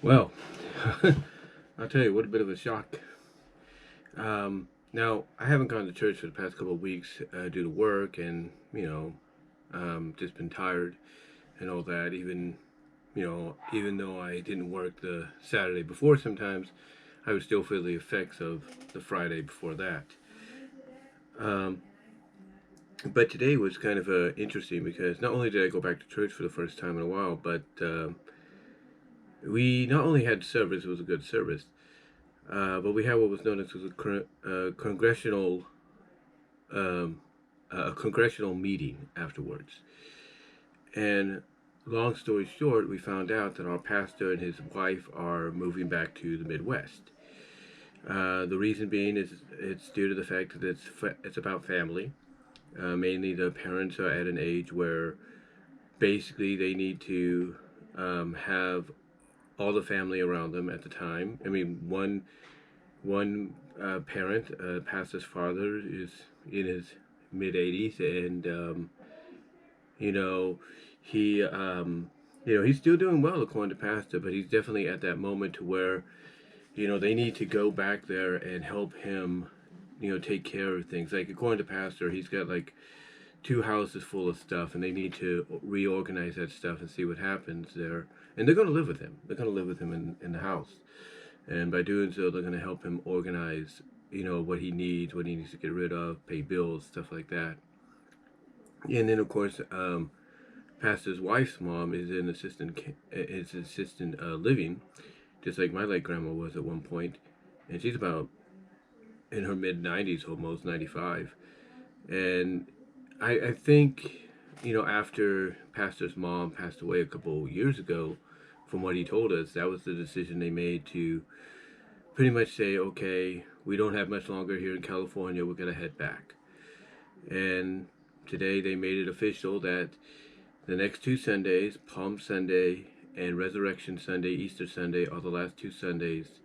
Well, I'll tell you, what a bit of a shock. Now, I haven't gone to church for the past couple of weeks due to work and, just been tired and all that. Even though I didn't work the Saturday before sometimes, I would still feel the effects of the Friday before that. Um, but today was kind of interesting because not only did I go back to church for the first time in a while, but we not only had service, it was a good service, but we had what was known as um, a congressional meeting afterwards. And long story short, we found out that our pastor and his wife are moving back to the Midwest. The reason being is it's due to the fact that it's about family. Mainly, the parents are at an age where basically they need to have all the family around them at the time. I mean, one parent, pastor's father, is in his mid 80s, and you know, he he's still doing well according to pastor, but he's definitely at that moment to where they need to go back there and help him, take care of things. Like according to pastor, he's got like two houses full of stuff, and they need to reorganize that stuff and see what happens there. And they're going to live with him. They're going to live with him in the house. And by doing so, they're going to help him organize, what he needs to get rid of, pay bills, stuff like that. And then, of course, Pastor's wife's mom is assistant living, just like my late grandma was at one point, and she's about in her mid 90s, almost 95. And I think, after Pastor's mom passed away a couple years ago, from what he told us, that was the decision they made to pretty much say, okay, we don't have much longer here in California, we're going to head back. And today they made it official that the next two Sundays, Palm Sunday and Resurrection Sunday, Easter Sunday, are the last two Sundays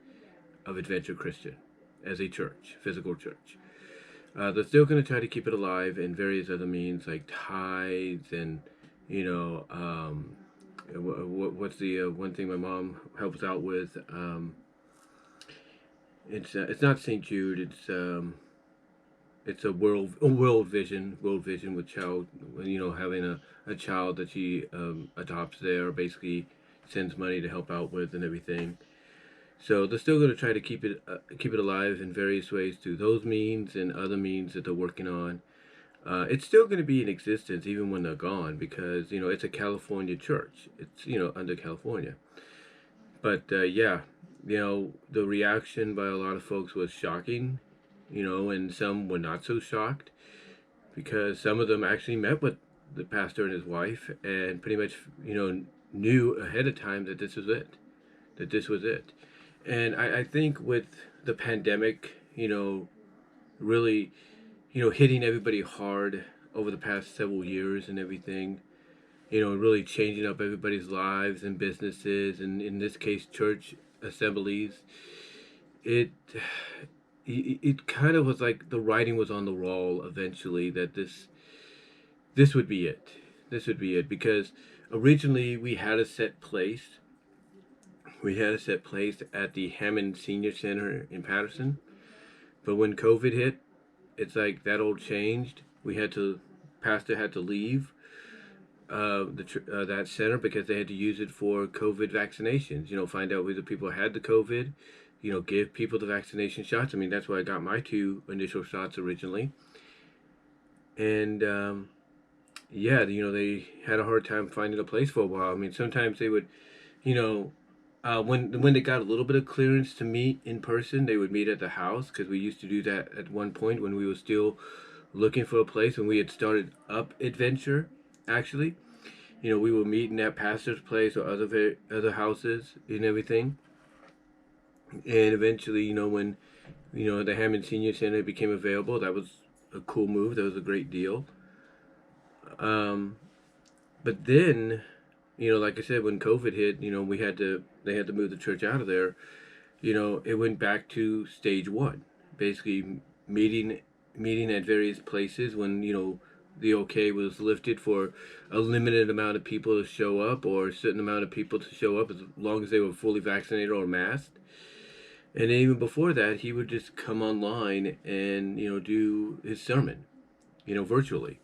of Adventure Christian as a church, physical church. They're still going to try to keep it alive in various other means like tithes and, you know, what's the one thing my mom helps out with? It's not St. Jude. It's world vision with child. Having a child that she adopts there, basically sends money to help out with and everything. So they're still going to try to keep it alive in various ways through those means and other means that they're working on. It's still going to be in existence even when they're gone because it's a California church. It's under California. But yeah, the reaction by a lot of folks was shocking. And some were not so shocked because some of them actually met with the pastor and his wife and pretty much knew ahead of time that this was it, that this was it. And I think with the pandemic, really, hitting everybody hard over the past several years and everything, really changing up everybody's lives and businesses, and in this case, church assemblies, it it kind of was like the writing was on the wall eventually that this would be it. This would be it because originally we had a set place. We had a set place at the Hammond Senior Center in Patterson, but when COVID hit, it's like that all changed. Pastor had to leave that center because they had to use it for COVID vaccinations. Find out whether people had the COVID. Give people the vaccination shots. I mean, that's why I got my two initial shots originally. And yeah, they had a hard time finding a place for a while. I mean, sometimes they would, you know, when they got a little bit of clearance to meet in person, they would meet at the house because we used to do that at one point when we were still looking for a place when we had started up Adventure. Actually, we were meeting at pastor's place or other houses and everything. And eventually, when the Hammond Senior Center became available, that was a cool move. That was a great deal. Um, but then, like I said, when COVID hit, they had to move the church out of there. It went back to stage one, basically meeting meeting at various places when the okay was lifted for a limited amount of people to show up, or a certain amount of people to show up as long as they were fully vaccinated or masked. And even before that, he would just come online and, do his sermon, virtually.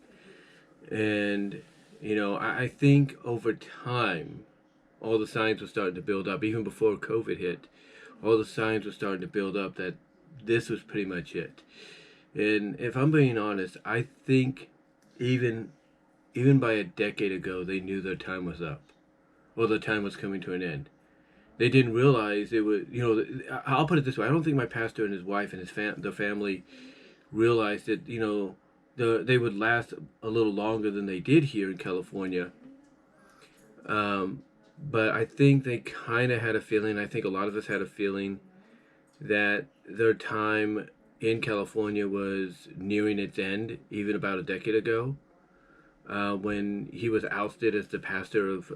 And, I think over time, all the signs were starting to build up, even before COVID hit. All the signs were starting to build up that this was pretty much it. And if I'm being honest, I think even even by a decade ago, they knew their time was up, or their time was coming to an end. They didn't realize it was. I'll put it this way: I don't think my pastor and his wife and their family realized that they would last a little longer than they did here in California. But I think they kind of had a feeling. I think a lot of us had a feeling that their time in California was nearing its end, even about a decade ago, when he was ousted as the pastor of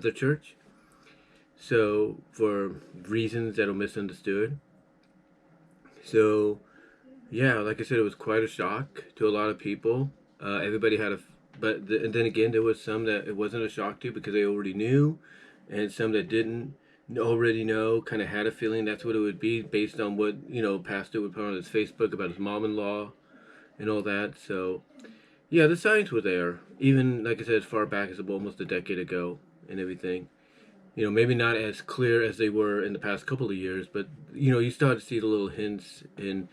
the church. So, for reasons that are misunderstood. So, yeah, like I said, it was quite a shock to a lot of people. Everybody had and then again, there was some that it wasn't a shock to because they already knew, and some that didn't already know, kind of had a feeling that's what it would be based on what, pastor would put on his Facebook about his mom-in-law and all that. So, yeah, the signs were there, even, like I said, as far back as almost a decade ago and everything. Maybe not as clear as they were in the past couple of years, but, you start to see the little hints and,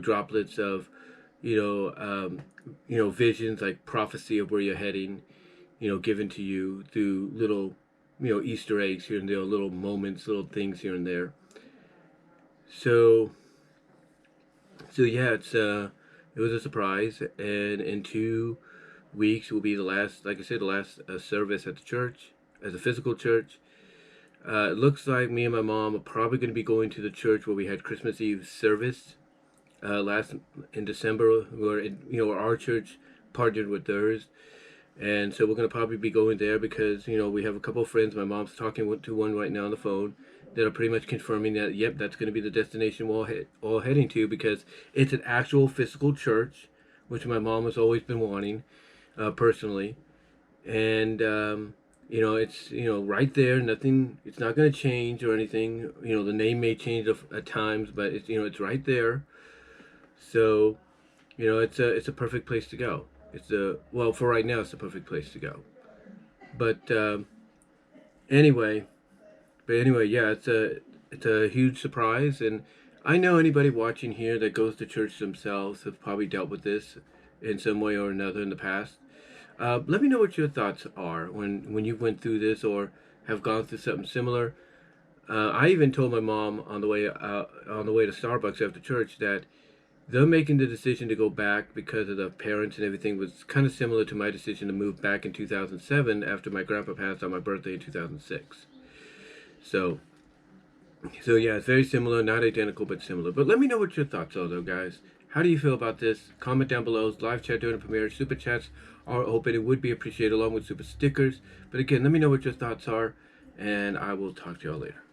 droplets of, visions like prophecy of where you're heading, given to you through little, Easter eggs here and there, little moments, little things here and there. So yeah, it was a surprise, and in 2 weeks will be the last, like I said, the last service at the church, as a physical church. It looks like me and my mom are probably going to be going to the church where we had Christmas Eve service last in December, where our church partnered with theirs. And so we're going to probably be going there because, we have a couple of friends. My mom's talking to one right now on the phone that are pretty much confirming that, yep, that's going to be the destination we're all heading to, because it's an actual physical church, which my mom has always been wanting, personally. And, it's, right there, nothing, it's not going to change or anything. The name may change at times, but it's right there. So, it's a perfect place to go. For right now, it's the perfect place to go. But anyway, yeah, it's a huge surprise, and I know anybody watching here that goes to church themselves have probably dealt with this in some way or another in the past. Let me know what your thoughts are when you went through this or have gone through something similar. I even told my mom on the way to Starbucks after church that them making the decision to go back because of the parents and everything was kind of similar to my decision to move back in 2007 after my grandpa passed on my birthday in 2006. So yeah, it's very similar, not identical, but similar. But let me know what your thoughts are, though, guys. How do you feel about this? Comment down below. Live chat during the premiere. Super chats are open. It would be appreciated, along with super stickers. But again, let me know what your thoughts are, and I will talk to y'all later.